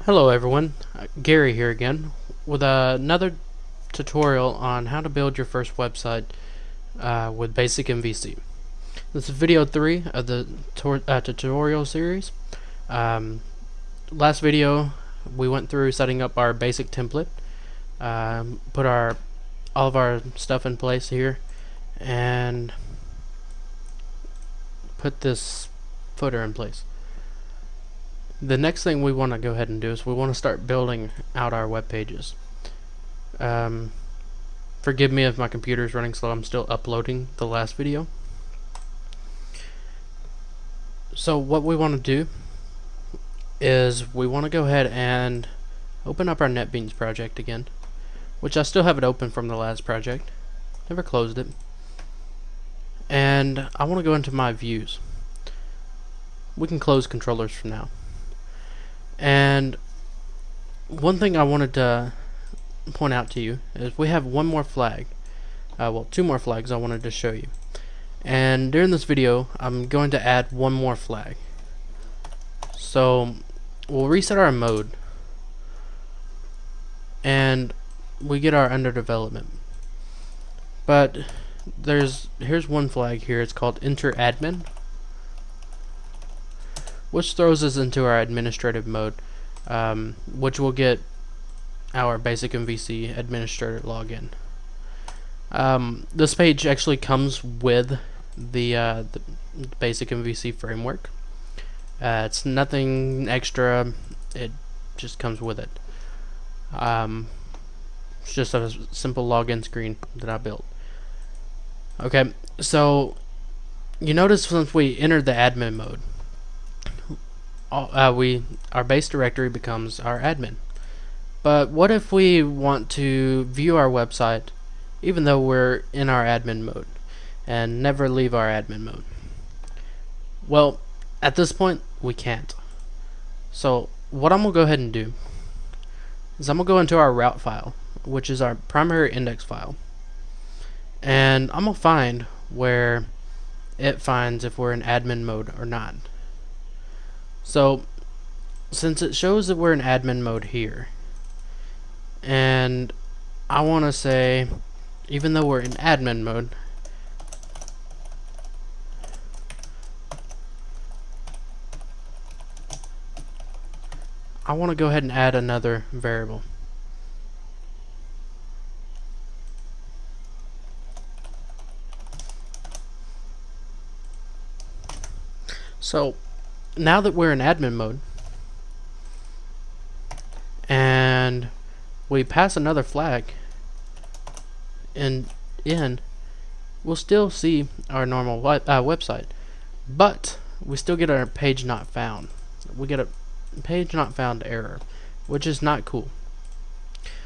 Hello everyone, Gary here again with another tutorial on how to build your first website with Basic MVC. This is video 3 of the tutorial series. Last video we went through setting up our basic template, put all of our stuff in place here, and put this footer in place. The next thing we want to go ahead and do is we want to start building out our web pages. Forgive me if my computer is running slow. I'm still uploading the last video. So what we want to do is we want to go ahead and open up our NetBeans project again, which I still have it open from the last project. Never closed it. And I want to go into my views. We can close controllers for now. And one thing I wanted to point out to you is we have one more flag, well, two more flags I wanted to show you. And during this video I'm going to add one more flag. So we'll reset our mode and we get our under development. But here's one flag here. It's called enter admin, which throws us into our administrative mode, which will get our Basic MVC administrator login. This page actually comes with the Basic MVC framework. It's nothing extra, it just comes with it. It's just a simple login screen that I built. Okay, so you notice since we entered the admin mode, our base directory becomes our admin. But what if we want to view our website even though we're in our admin mode and never leave our admin mode? Well, at this point we can't. So what I'm gonna go ahead and do is I'm gonna go into our route file, which is our primary index file, and I'm gonna find where it finds if we're in admin mode or not. So since it shows that we're in admin mode here, and I want to say even though we're in admin mode, I want to go ahead and add another variable. So now that we're in admin mode and we pass another flag and we'll still see our normal website, but we still get our page not found. We get a page not found error, which is not cool.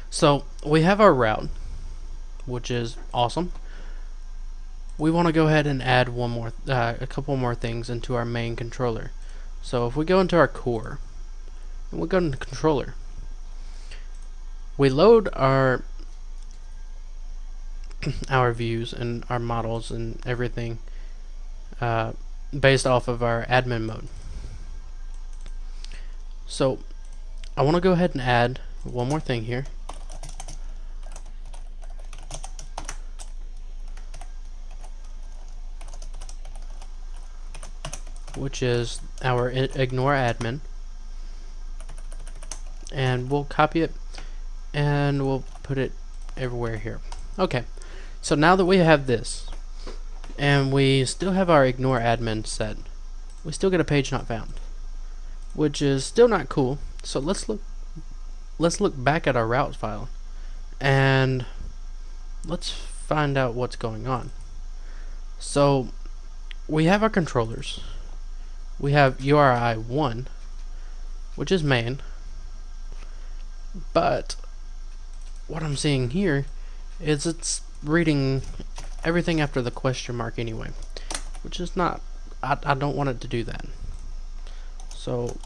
So we have our route, which is awesome. We want to go ahead and add a couple more things into our main controller. So if we go into our core and we go into controller, we load our views and our models and everything based off of our admin mode. So I want to go ahead and add one more thing here, which is our ignore admin, and we'll copy it and we'll put it everywhere here. Okay, so now that we have this and we still have our ignore admin set, we still get a page not found, which is still not cool. So let's look back at our routes file and let's find out what's going on. So we have our controllers. We have URI1, which is main, but what I'm seeing here is it's reading everything after the question mark anyway, which is not, I don't want it to do that. So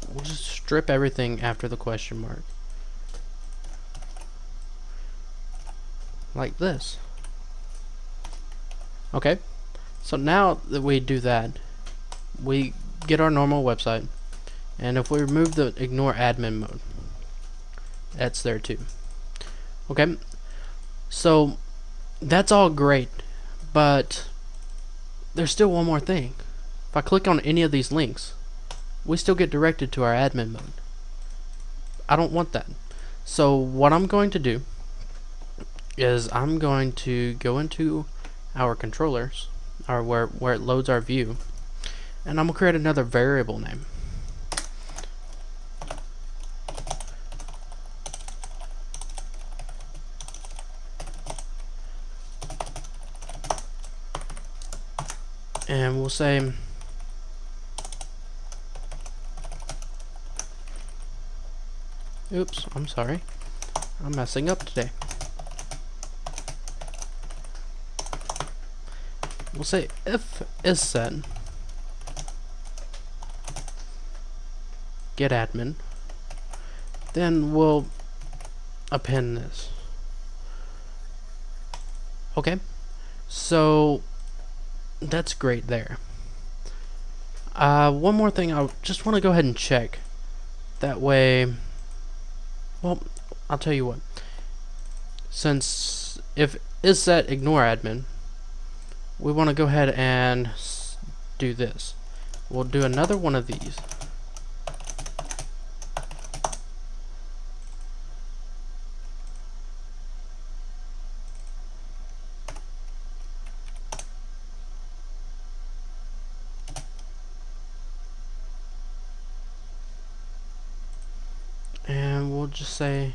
we'll just strip everything after the question mark, like this. Okay, so now that we do that, we get our normal website, And if we remove the ignore admin mode, that's there too. Okay, so that's all great, but there's still one more thing. If I click on any of these links, we still get directed to our admin mode. I don't want that. So what I'm going to do is I'm going to go into our controllers, or where it loads our view, and I'm going to create another variable name. And we'll say oops, I'm sorry. I'm messing up today. We'll say if is set get admin, then we'll append this. Okay, so that's great there. One more thing I just want to go ahead and check. That way, well, I'll tell you what. Since if is set ignore admin, we want to go ahead and do this. We'll do another one of these. And we'll just say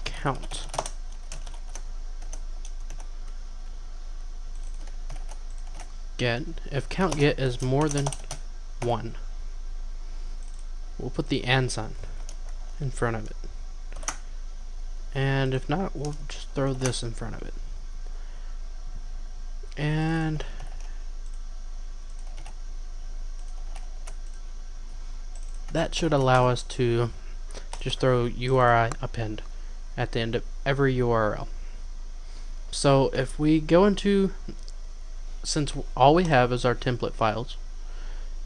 count. Get. If count get is more than 1, we'll put the and sign in front of it. And if not, we'll just throw this in front of it. And that should allow us to just throw URI append at the end of every URL. So if we go into, since all we have is our template files,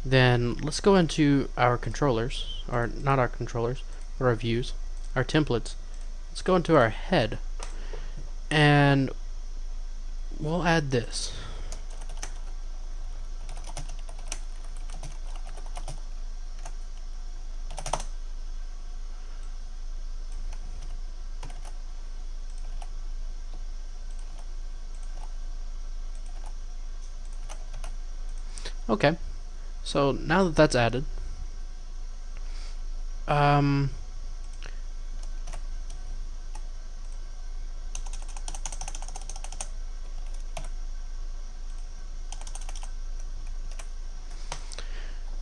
then let's go into our controllers, or not our controllers, but our views, our templates. Let's go into our head, and we'll add this. Okay, so now that that's added,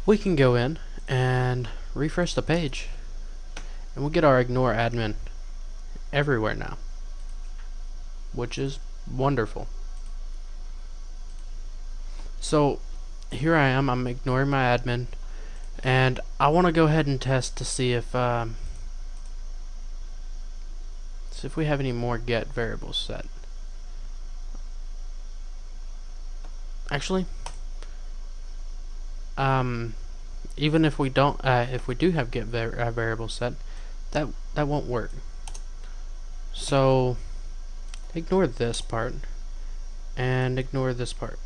we can go in and refresh the page, and we'll get our ignore admin everywhere now, which is wonderful. So here I am, I'm ignoring my admin, and I want to go ahead and test to see if we have any more get variables set. Actually, even if we don't, if we do have get variables set, that won't work. So ignore this part and ignore this part.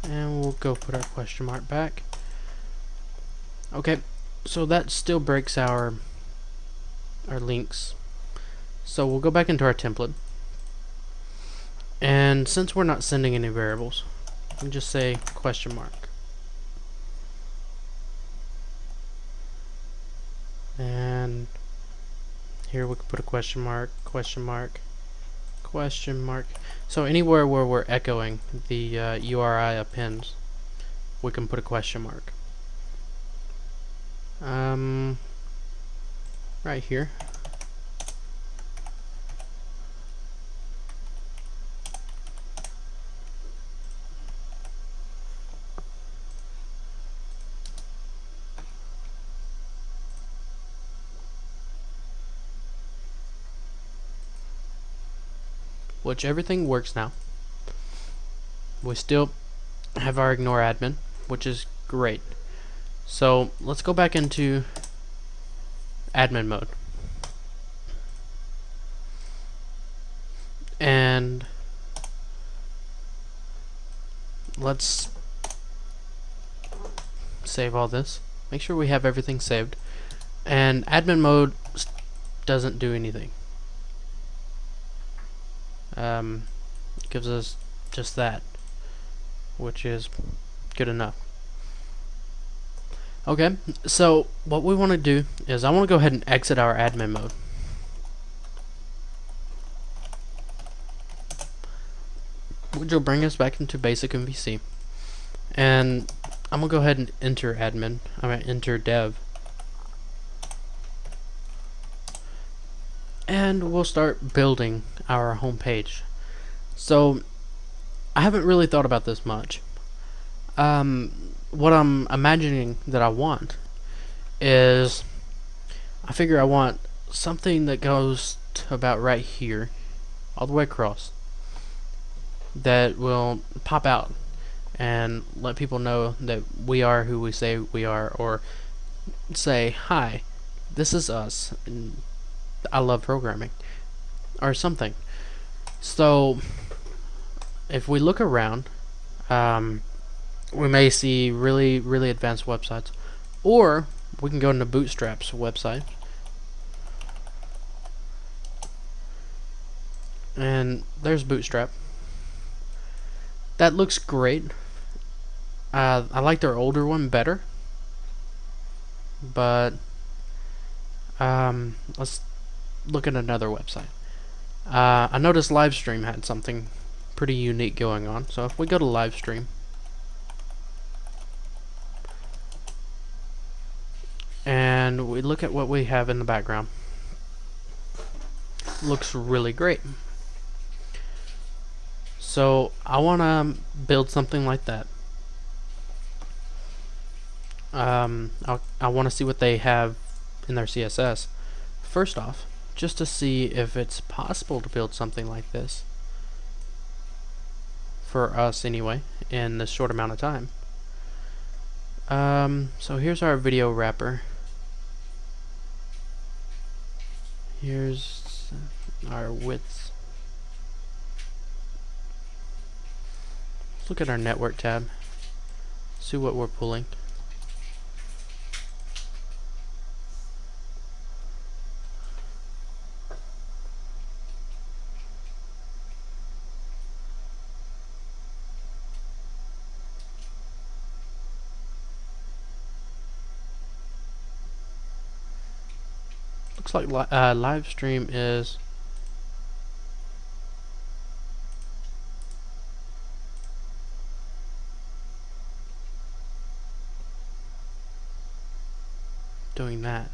And we'll go put our question mark back. Okay, so that still breaks our links. So we'll go back into our template, and since we're not sending any variables, we'll just say question mark. And here we can put a question mark, question mark, question mark. So anywhere where we're echoing the URI appends, we can put a question mark. Right here. which everything works now. We still have our ignore admin, which is great. So let's go back into admin mode. And let's save all this. Make sure we have everything saved. And admin mode doesn't do anything. Gives us just that, which is good enough. Okay, so what we want to do is I want to go ahead and exit our admin mode. Which will bring us back into Basic MVC. And I'm going to go ahead and enter admin. I'm going to enter dev. And we'll start building our home page. So I haven't really thought about this much. What I'm imagining that I want is, I figure I want something that goes to about right here, all the way across, that will pop out and let people know that we are who we say we are, or say, hi, this is us, and I love programming, or something. So if we look around, we may see really advanced websites, or we can go into Bootstrap's website, and there's Bootstrap. That looks great. I like their older one better, but let's look at another website. I noticed Livestream had something pretty unique going on, so if we go to Livestream, and we look at what we have in the background, looks really great. So I want to build something like that. I want to see what they have in their CSS first off, just to see if it's possible to build something like this for us anyway in this short amount of time. So here's our video wrapper. Here's our width. Let's look at our network tab, see what we're pulling. Looks like Livestream is doing that.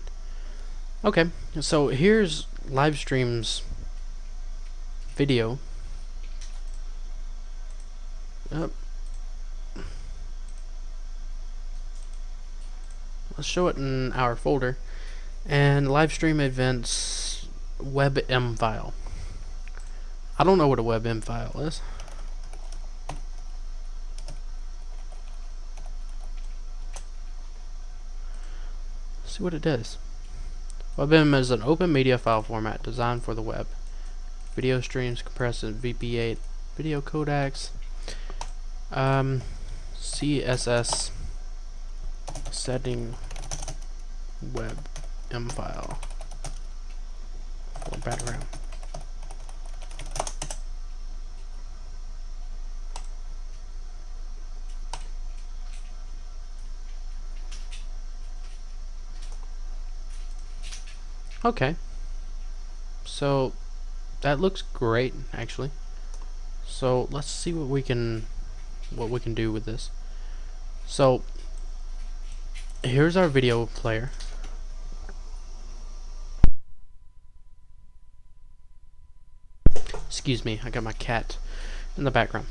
Okay, so here's Livestream's video. Let's show it in our folder. And Livestream events WebM file. I don't know what a WebM file is. Let's see what it does. WebM is an open media file format designed for the web. Video streams compressed in VP8, video codecs, CSS setting WebM file for background. Okay, so that looks great actually. So let's see what we can do with this. So here's our video player. Excuse me, I got my cat in the background.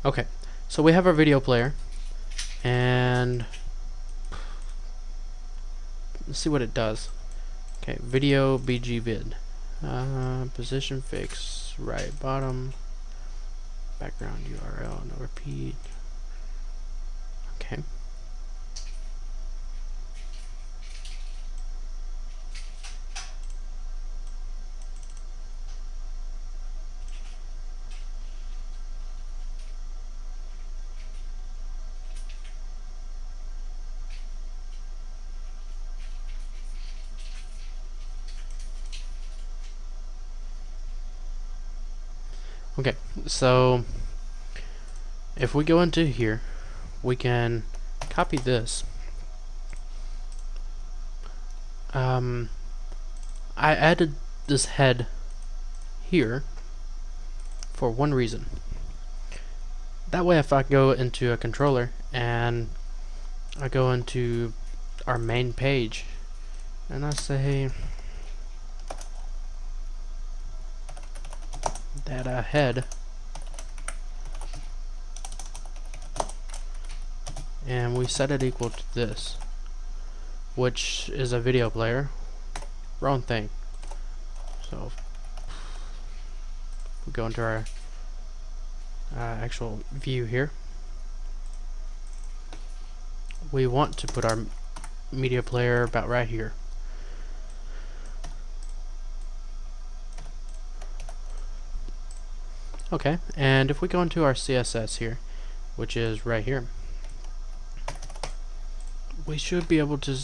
Okay, so we have our video player, and let's see what it does. Okay, video BG vid. Position fix, right bottom, background URL, no repeat. Okay. Okay, so if we go into here, we can copy this. I added this head here for one reason. That way, if I go into a controller and I go into our main page and I say data head, and we set it equal to this, which is a video player. Wrong thing. So we go into our actual view here. We want to put our media player about right here. Okay, and if we go into our CSS here, which is right here, we should be able to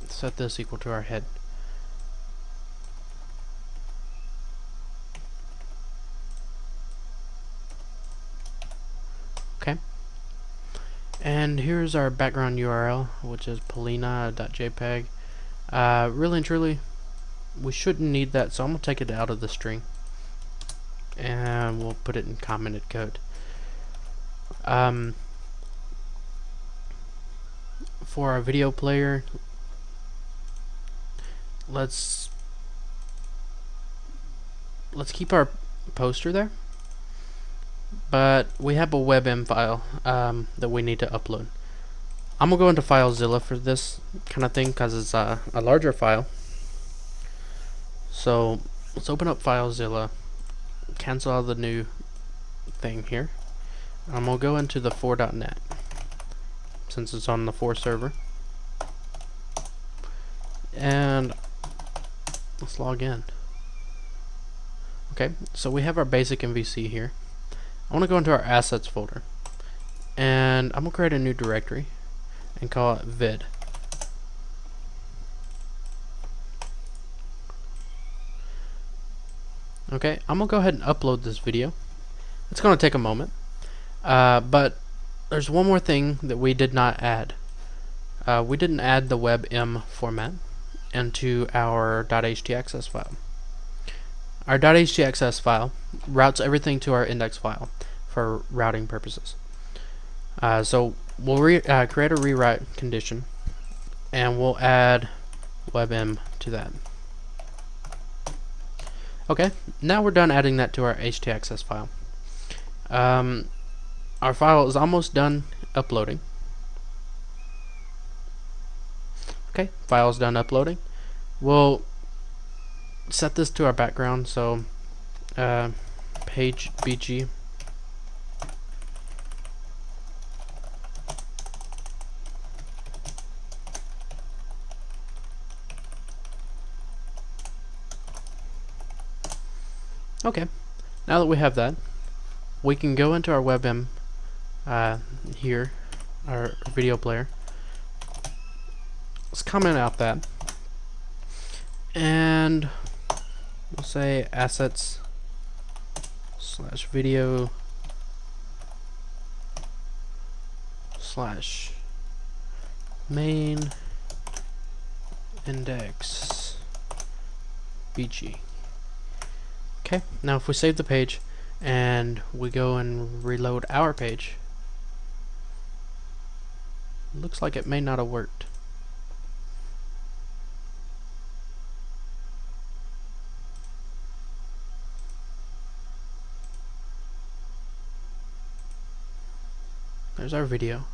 set this equal to our head. Okay, and here's our background URL, which is polina.jpg. Really and truly, we shouldn't need that, so I'm going to take it out of the string and we'll put it in commented code. For our video player, let's keep our poster there, but we have a WebM file that we need to upload. I'm gonna go into FileZilla for this kind of thing because it's a larger file. So let's open up FileZilla, cancel out the new thing here. I'm gonna go into the 4.net since it's on the 4 server, and let's log in. Okay, so we have our basic MVC here. I want to go into our assets folder, and I'm gonna create a new directory and call it vid. Okay, I'm gonna go ahead and upload this video. It's gonna take a moment, but there's one more thing that we did not add. We didn't add the WebM format into our .htaccess file. Our .htaccess file routes everything to our index file for routing purposes. So we'll create a rewrite condition, and we'll add WebM to that. Okay, now we're done adding that to our htaccess file. Our file is almost done uploading. Okay, file's done uploading. We'll set this to our background, so page BG. Okay, now that we have that, we can go into our WebM here, our video player. Let's comment out that, and we'll say assets / video / main index BG. Okay, now if we save the page and we go and reload our page, looks like it may not have worked. There's our video.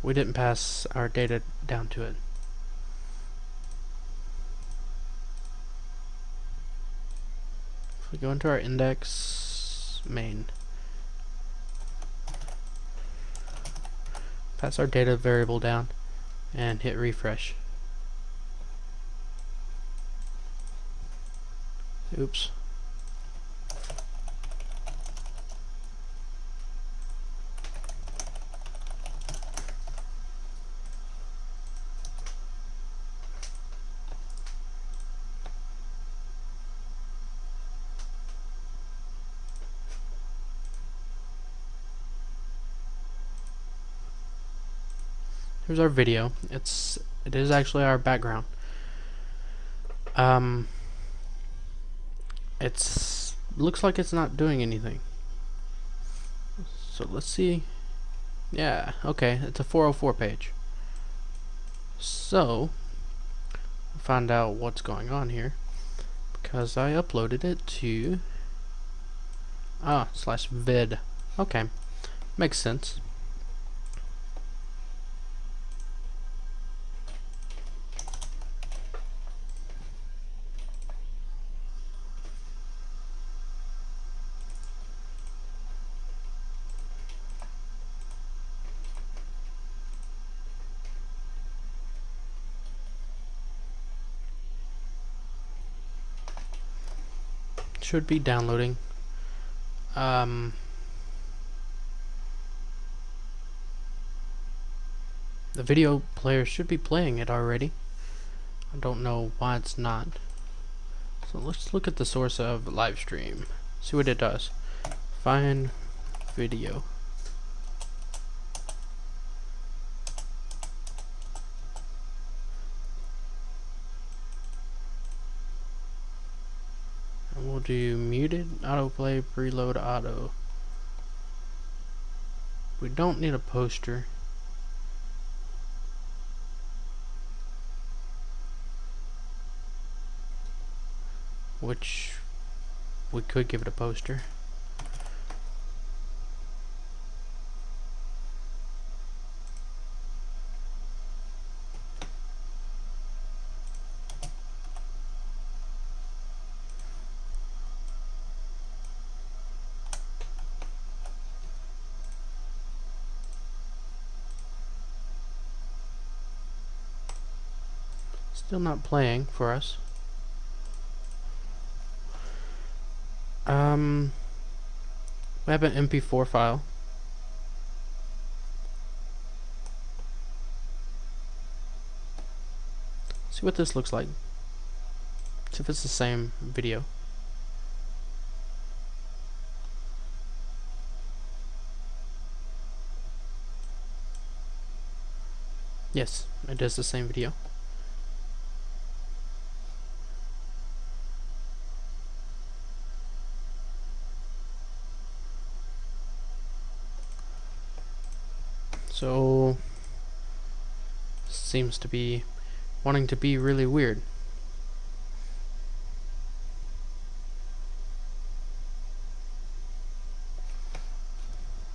We didn't pass our data down to it. We go into our index main. Pass our data variable down and hit refresh. Oops. Here's our video. It is actually our background. It's looks like it's not doing anything. So let's see. Yeah, okay, it's a 404 page. So find out what's going on here because I uploaded it to /vid. Okay, makes sense. Should be downloading. The video player should be playing it already. I don't know why it's not. So let's look at the source of live stream. See what it does. Find video. And we'll do muted, autoplay, preload, auto. We don't need a poster. Which we could give it a poster. Still not playing for us. We have an MP4 file. See what this looks like. See if it's the same video. Yes, it is the same video. So seems to be wanting to be really weird.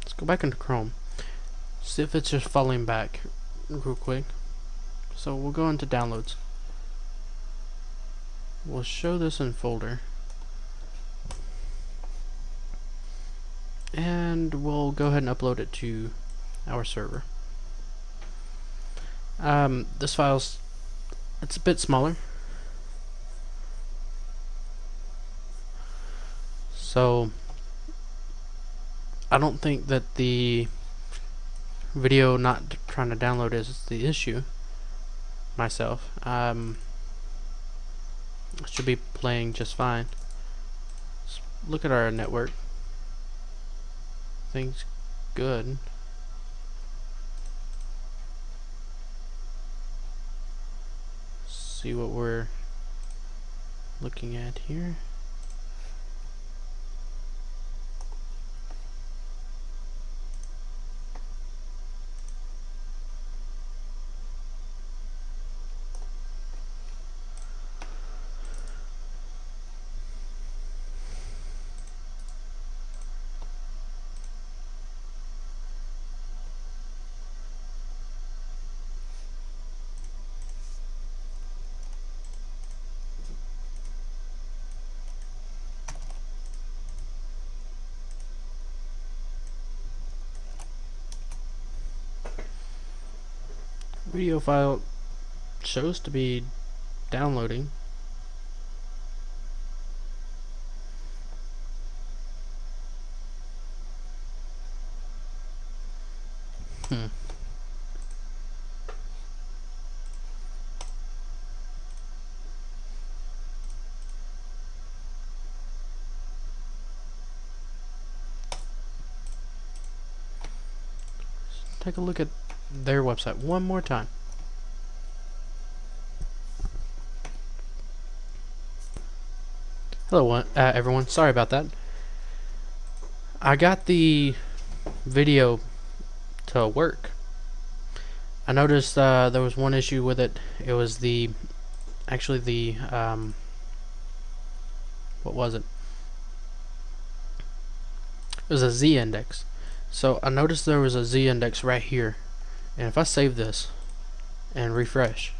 Let's go back into Chrome. See if it's just falling back real quick. So we'll go into downloads. We'll show this in folder. And we'll go ahead and upload it to our server. This file's it's a bit smaller, so I don't think that the video not trying to download is the issue myself. It should be playing just fine. Let's look at our network. Things good. See what we're looking at here. Video file shows to be downloading. Take a look at their website one more time. Hello, everyone. Sorry about that. I got the video to work. I noticed there was one issue with it. It was actually the what was it? It was a Z index. So I noticed there was a Z index right here, and if I save this and refresh,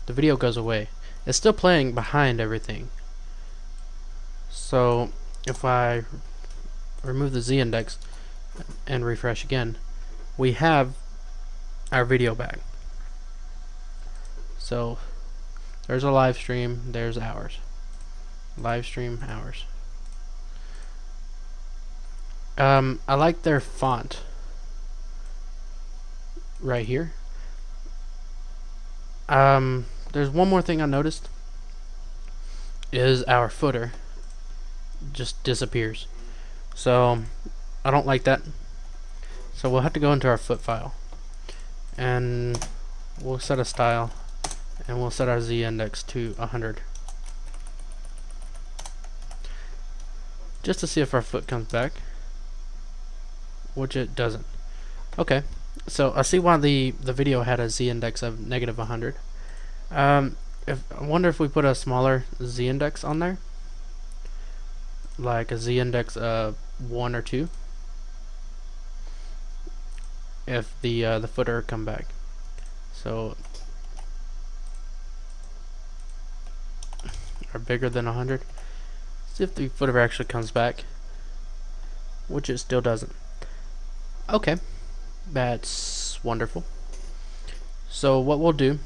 the video goes away. It's still playing behind everything. So if I remove the Z index and refresh again, we have our video back. So there's a live stream, there's hours. Live stream hours. I like their font right here. There's one more thing I noticed, is our footer just disappears. So I don't like that. So we'll have to go into our foot file, and we'll set a style, and we'll set our Z index to 100, just to see if our foot comes back, which it doesn't. Okay, so I see why the video had a Z index of -100. I wonder if we put a smaller Z index on there, like a Z index of 1 or 2, if the footer come back. So are bigger than 100. See if the footer actually comes back, which it still doesn't. Okay, that's wonderful. So what we'll do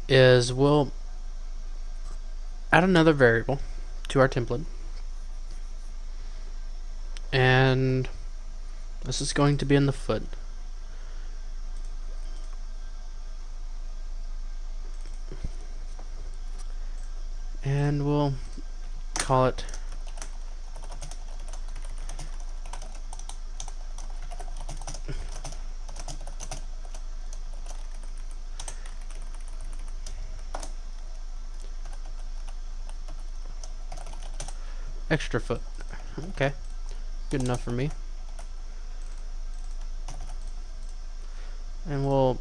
is we'll add another variable to our template, and this is going to be in the foot. And we'll call it extra foot. Okay, good enough for me. And we'll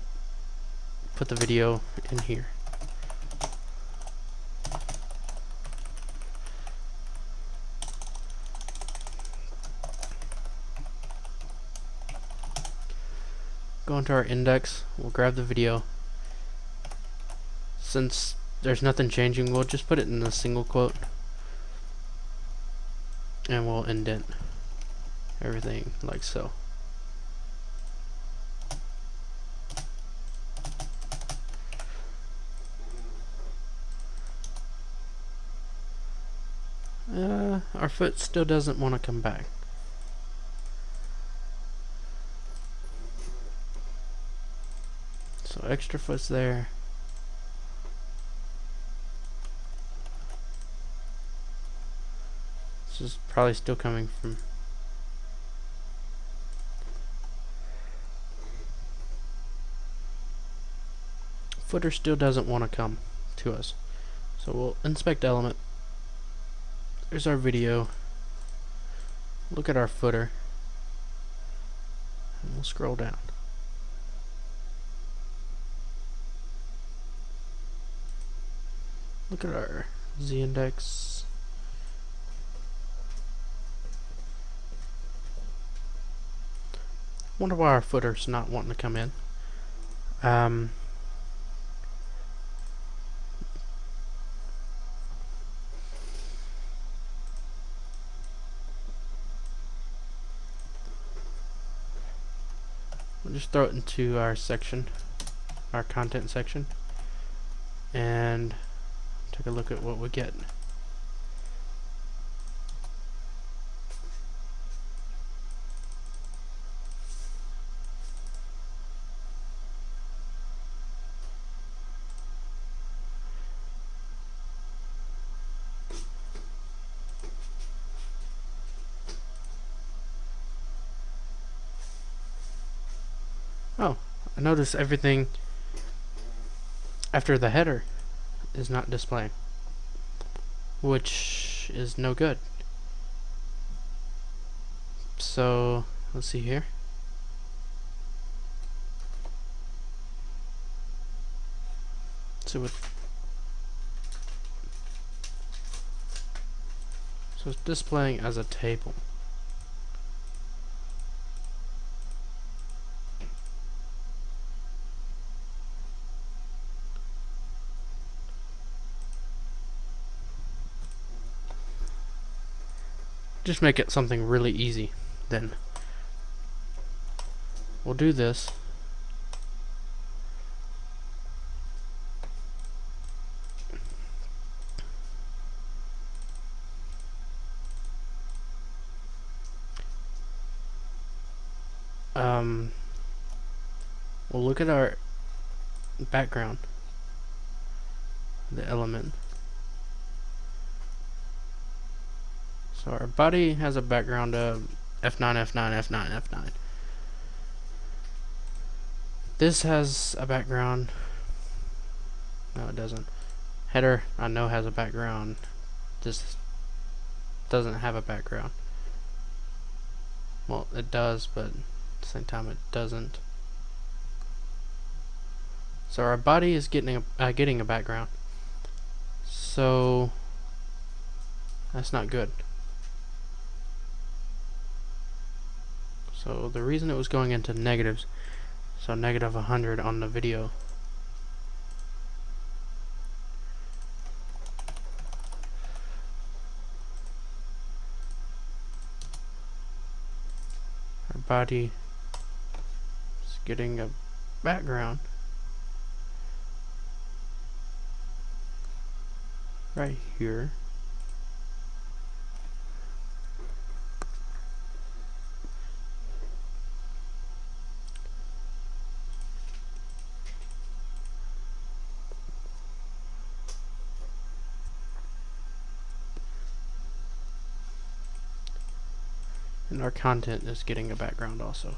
put the video in here. Go into our index, we'll grab the video. Since there's nothing changing, we'll just put it in a single quote, and we'll indent everything like so. Our foot still doesn't want to come back. So extra foot's there. This is probably still coming from footer, still doesn't want to come to us. So we'll inspect element. There's our video. Look at our footer, and we'll scroll down. Look at our Z index. Wonder why our footer's not wanting to come in. We'll just throw it into our section. our content section and take a look at what we get. Oh, I notice everything after the header is not displaying, which is no good. So let's see here. So it's displaying as a table. Just make it something really easy then. We'll do this. We'll look at our background, the element. So our body has a background of F9, F9, F9, F9. This has a background. No, it doesn't. Header, I know, has a background. This doesn't have a background. Well, it does, but at the same time it doesn't. So our body is getting a background. So that's not good. So the reason it was going into negatives, so negative 100 on the video. Our body is getting a background right here. And our content is getting a background also.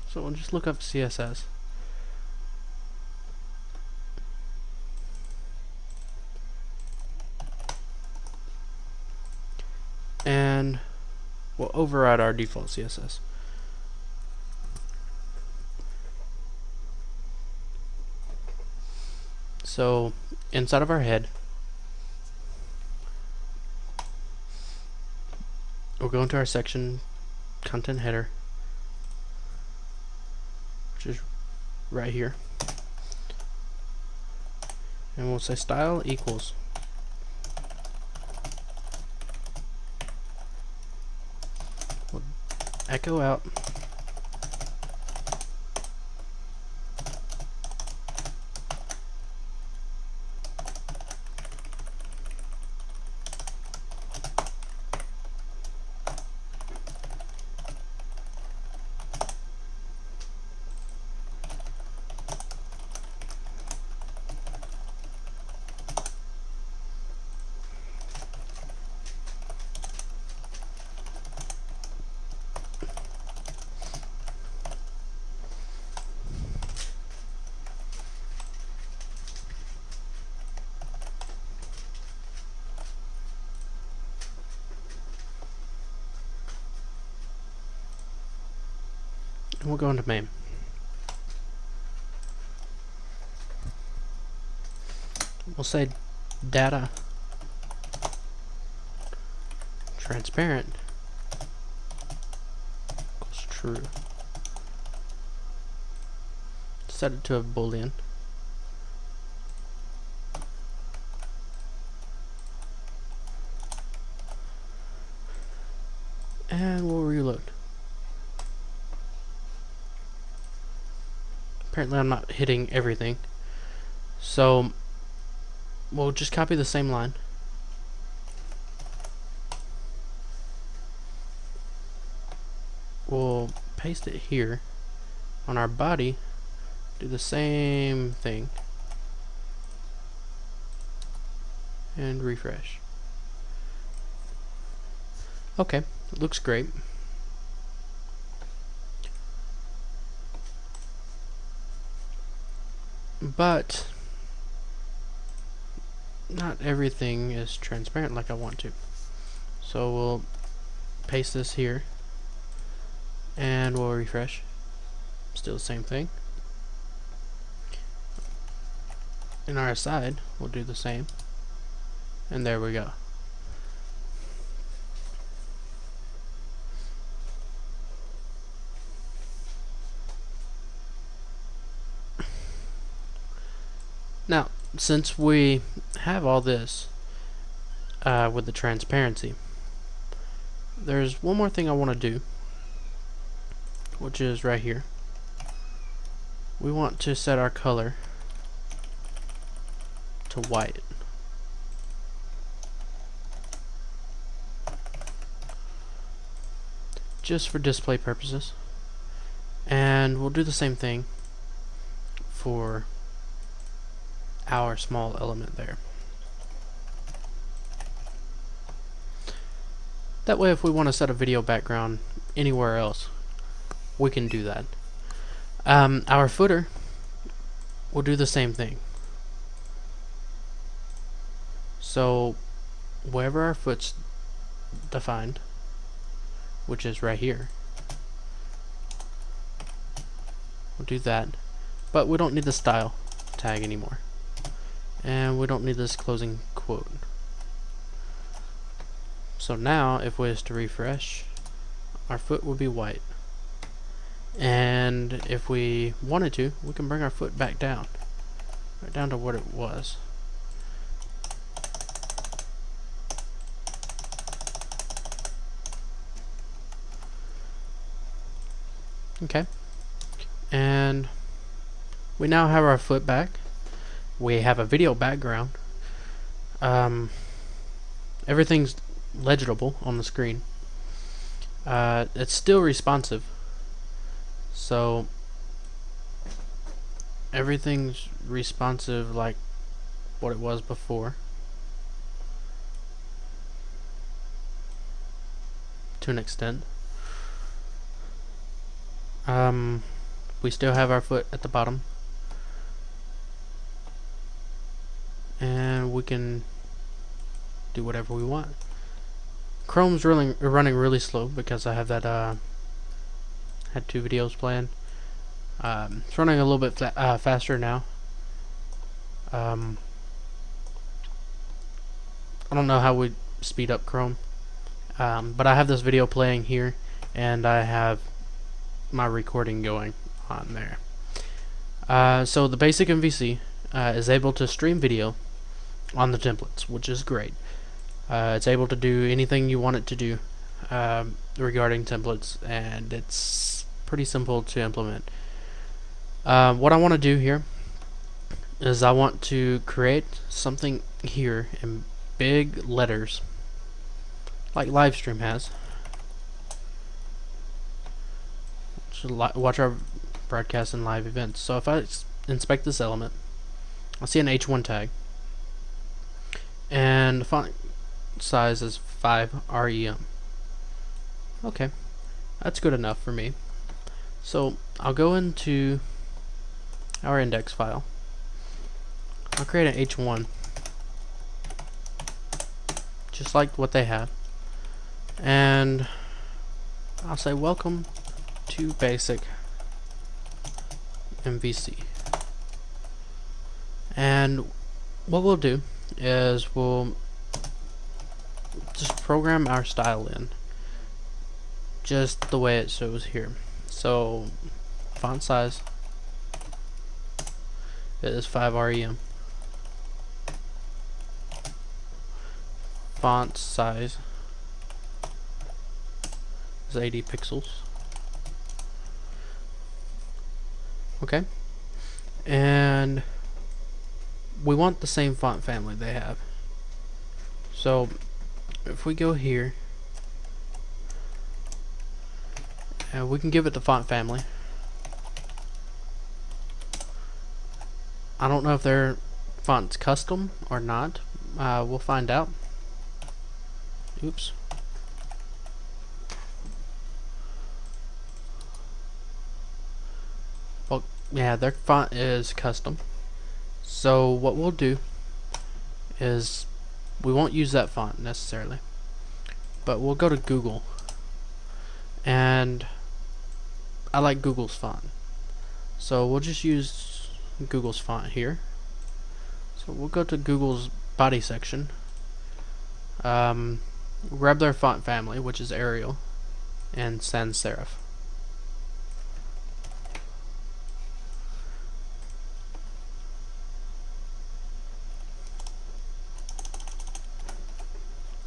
So we'll just look up CSS. And we'll override our default CSS. So inside of our head, we'll go into our section content header, which is right here, and we'll say style equals echo out and we'll go into main. We'll say data transparent equals true. set it to a boolean, and we'll reload. Apparently I'm not hitting everything, so we'll just copy the same line. We'll paste it here. On our body, do the same thing and refresh. Okay, it looks great. But not everything is transparent like I want to. So we'll paste this here and we'll refresh. Still the same thing. In our side, we'll do the same. And there we go. Now, since we have all this with the transparency, there's one more thing I want to do, which is right here. We want to set our color to white. Just for display purposes. And we'll do the same thing for our small element there. That way, if we want to set a video background anywhere else, we can do that. Our footer will do the same thing. So wherever our foot's defined, which is right here, we'll do that. But we don't need the style tag anymore. And we don't need this closing quote. So now, if we was to refresh, our foot will be white. And if we wanted to, we can bring our foot back down. Right down to what it was. Okay. And we now have our foot back. We have a video background. Everything's legible on the screen. It's still responsive. So everything's responsive like what it was before, to an extent. We still have our foot at the bottom, and we can do whatever we want. Chrome's running really slow because I have that had two videos planned. It's running a little bit faster now. I don't know how we speed up Chrome, but I have this video playing here, and I have my recording going on there. So the Basic MVC is able to stream video on the templates, which is great. It's able to do anything you want it to do regarding templates, and it's pretty simple to implement. What I want to do here is I want to create something here in big letters like Livestream has. Watch our broadcast and live events. So if I inspect this element, I'll see an H1 tag, and the font size is 5 REM. Okay, that's good enough for me. So I'll go into our index file. I'll create an H1 just like what they have, and I'll say welcome to Basic MVC. And what we'll do is we'll just program our style in just the way it shows here. So font size is 5rem. Font size is 80 pixels. Okay, and we want the same font family they have. So if we go here, we can give it the font family. I don't know if their font's custom or not. We'll find out. Oops. Well, yeah, their font is custom. So what we'll do is we won't use that font necessarily, but we'll go to Google, and I like Google's font, so we'll just use Google's font here. So we'll go to Google's body section, grab their font family, which is Arial and sans serif.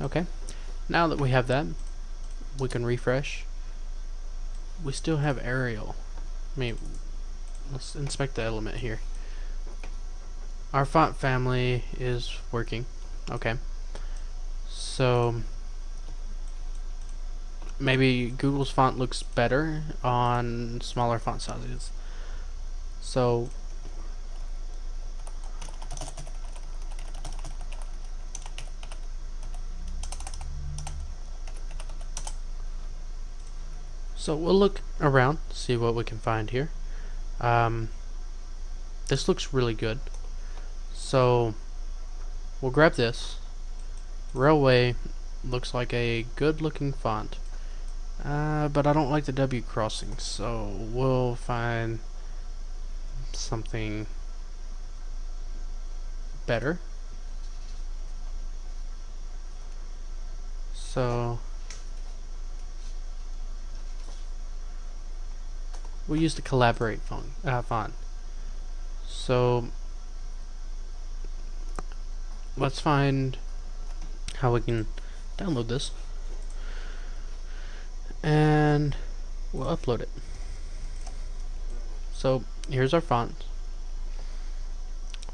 Okay, now that we have that, we can refresh. We still have Arial. Let's inspect the element here. Our font family is working. Okay, so maybe Google's font looks better on smaller font sizes. So we'll look around, see what we can find here. This looks really good. So we'll grab this. Railway looks like a good looking font. But I don't like the W crossing, so we'll find something better. So we'll use the collaborate font. So let's find how we can download this, and we'll upload it. So here's our font.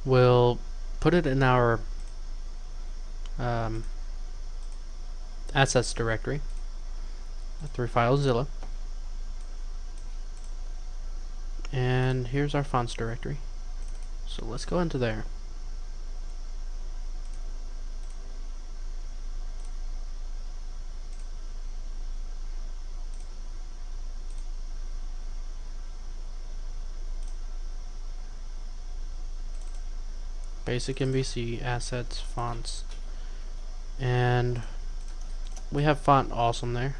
We'll put it in our assets directory through FileZilla. And here's our fonts directory. So let's go into there. Basic MVC, assets, fonts, and we have Font Awesome there.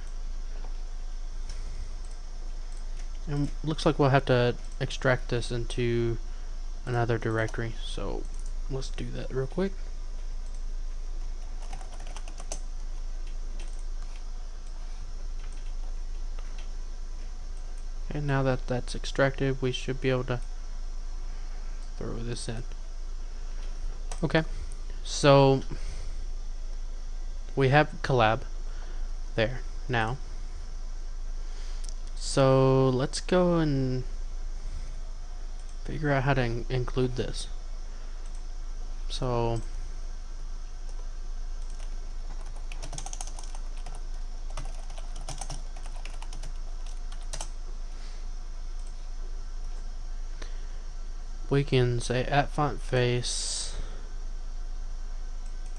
And looks like we'll have to extract this into another directory, so let's do that real quick. And now that that's extracted, we should be able to throw this in. Okay, so we have collab there now. So let's go and figure out how to include this. So we can say at font face,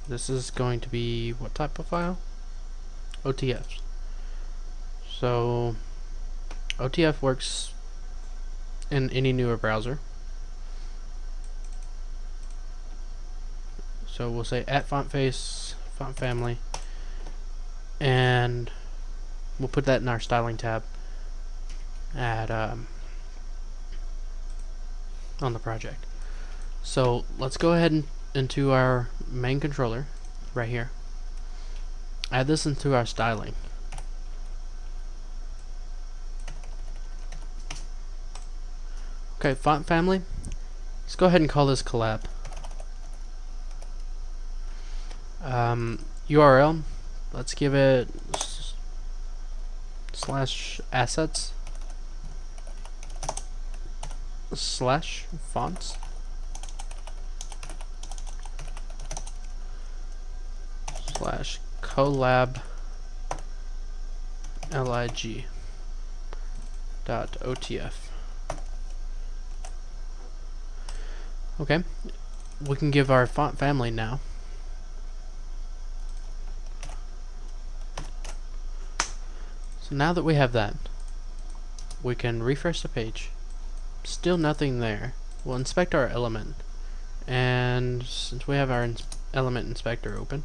this is going to be what type of file? OTFs. So OTF works in any newer browser. So we'll say at font face, font family, and we'll put that in our styling tab at on the project. So let's go ahead and into our main controller right here. Add this into our styling. Okay, font family, Let's go ahead and call this collab. URL, let's give it /assets /fonts /collab lig.otf. Okay, we can give our font family now. So now that we have that, we can refresh the page. Still nothing there. We'll inspect our element, and since we have our element inspector open,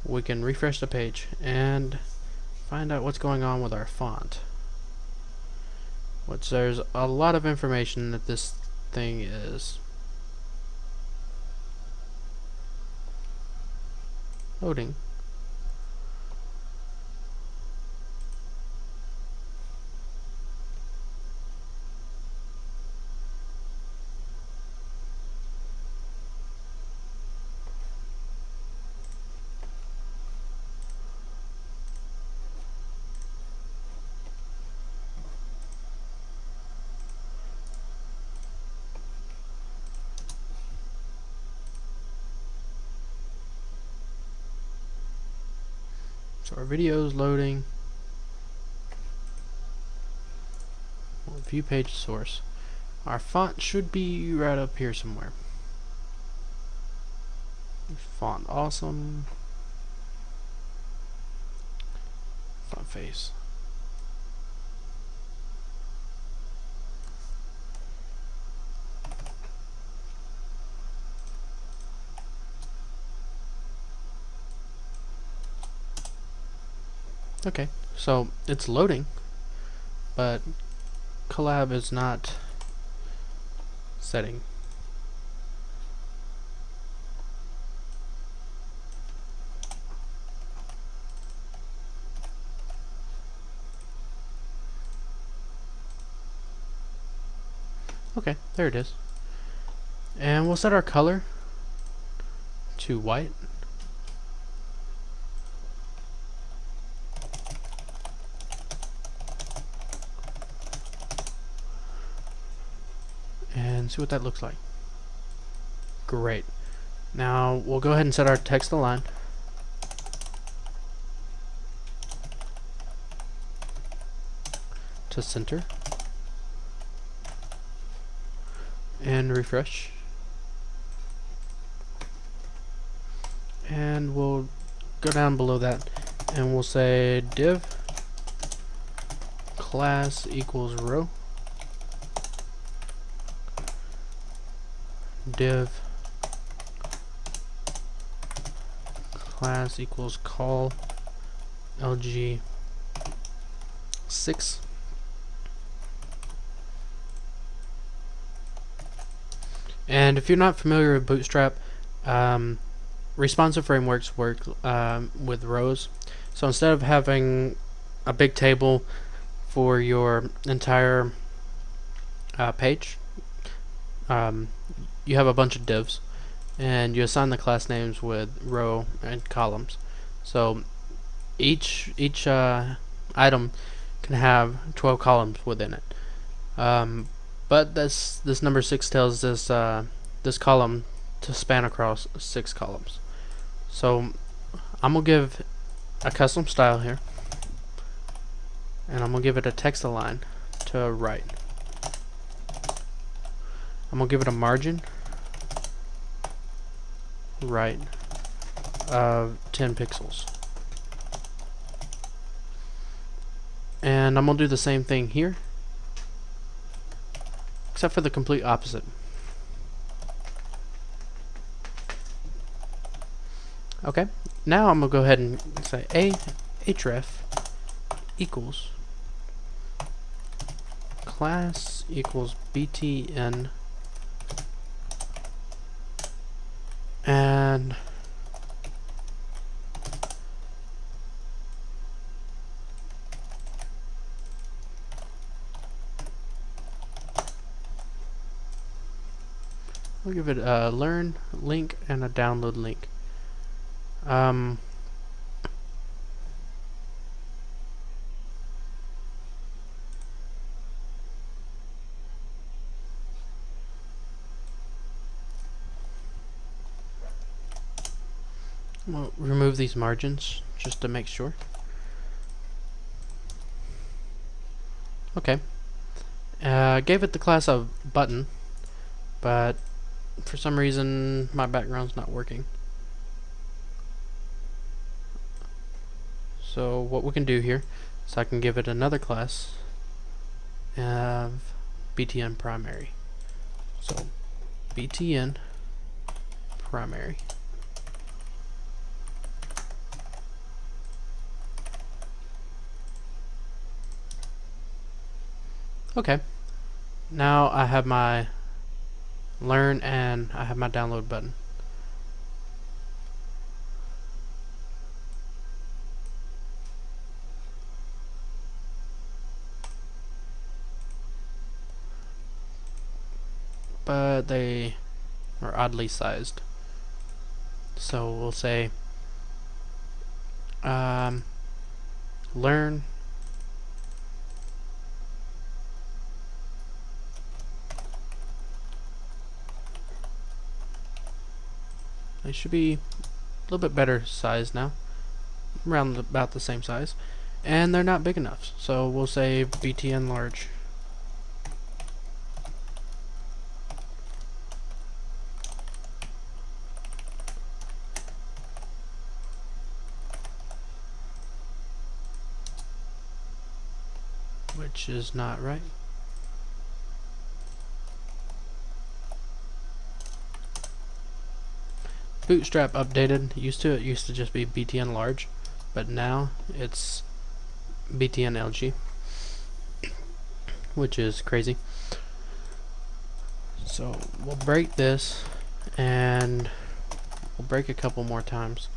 we can refresh the page and find out what's going on with our font. Which there's a lot of information that this thing is. Loading. So our video is loading. We'll view page source. Our font should be right up here somewhere. Font awesome. Font face. Okay, so it's loading, but collab is not setting. Okay, there it is. And we'll set our color to white. And see what that looks like. Great. Now we'll go ahead and set our text align. To center. And refresh. And we'll go down below that and we'll say div class equals row. Div class equals call LG 6. And if you're not familiar with Bootstrap, responsive frameworks work with rows. So instead of having a big table for your entire page, you have a bunch of divs, and you assign the class names with row and columns. So each item can have 12 columns within it. But this number 6 tells this column to span across 6 columns. So I'm gonna give a custom style here, and I'm gonna give it a text align to right. I'm gonna give it a margin right of 10 pixels. And I'm gonna do the same thing here, except for the complete opposite. Okay, now I'm gonna go ahead and say href equals class equals btn, and We'll give it a learn link and a download link. We'll remove these margins just to make sure. Okay. Gave it the class of button, but for some reason my background's not working. So what we can do here is I can give it another class of btn primary. So btn primary. Okay, now I have my learn and I have my download button. But they are oddly sized. So we'll say learn they should be a little bit better size now, around about the same size, and they're not big enough, so we'll say btn large. Which is not right. Bootstrap updated. It used to just be btn large, but now it's btn lg, which is crazy. So we'll break this and we'll break a couple more times.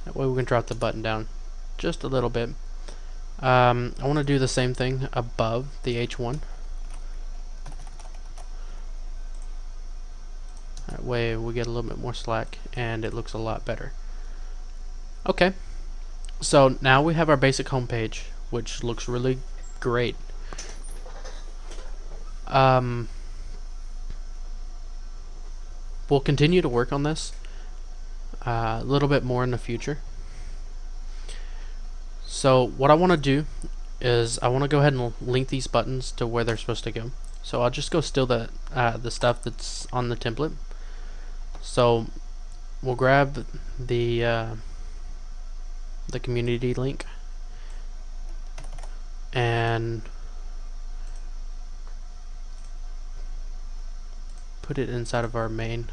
That way we can drop the button down just a little bit. I want to do the same thing above the H1. That way we get a little bit more slack and it looks a lot better. Okay, so now we have our basic home page, which looks really great. We'll continue to work on this a little bit more in the future. So what I want to do is I want to go ahead and link these buttons to where they're supposed to go. So I'll just go steal the stuff that's on the template. So we'll grab the community link and put it inside of our main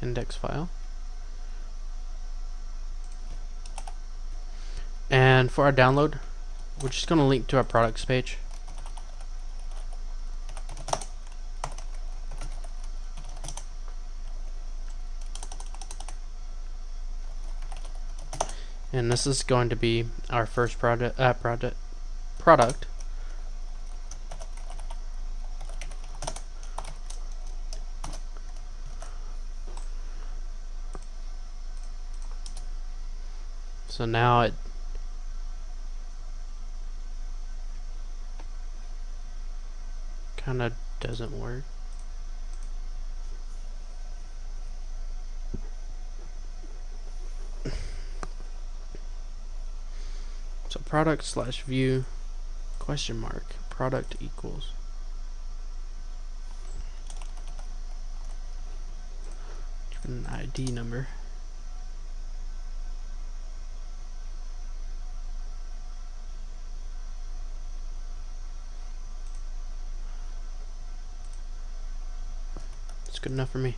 index file. And for our download, we're just going to link to our products page. And this is going to be our first product. So now it kind of doesn't work. So product slash view question mark product equals an ID number. It's good enough for me.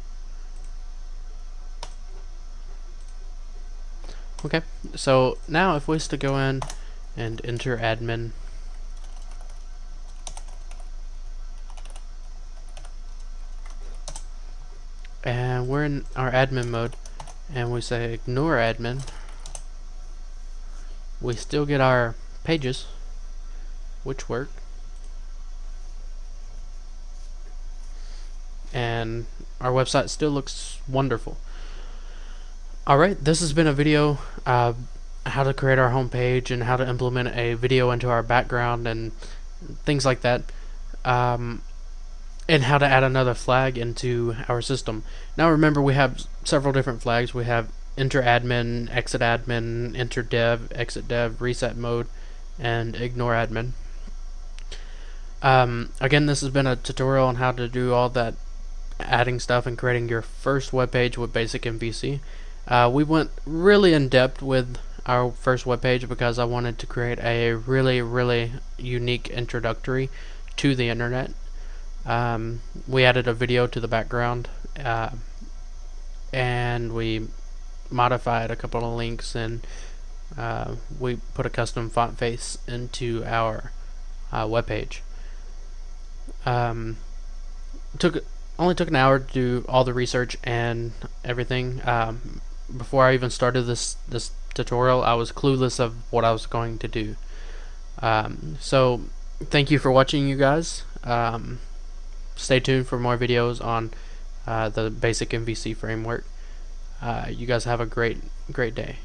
Okay, so now if we was to go in and enter admin, and we're in our admin mode, and we say ignore admin, we still get our pages, which work. and our website still looks wonderful. Alright, this has been a video how to create our homepage and how to implement a video into our background and things like that, and how to add another flag into our system. Now remember, we have several different flags. We have enter admin, exit admin, enter dev, exit dev, reset mode, and ignore admin. Again, this has been a tutorial on how to do all that adding stuff and creating your first web page with Basic MVC. We went really in depth with our first web page because I wanted to create a really unique introductory to the internet. We added a video to the background, and we modified a couple of links, and we put a custom font face into our web page. Only took an hour to do all the research and everything. Before I even started this tutorial, I was clueless of what I was going to do. So thank you for watching, you guys. Stay tuned for more videos on the Basic MVC framework. You guys have a great day.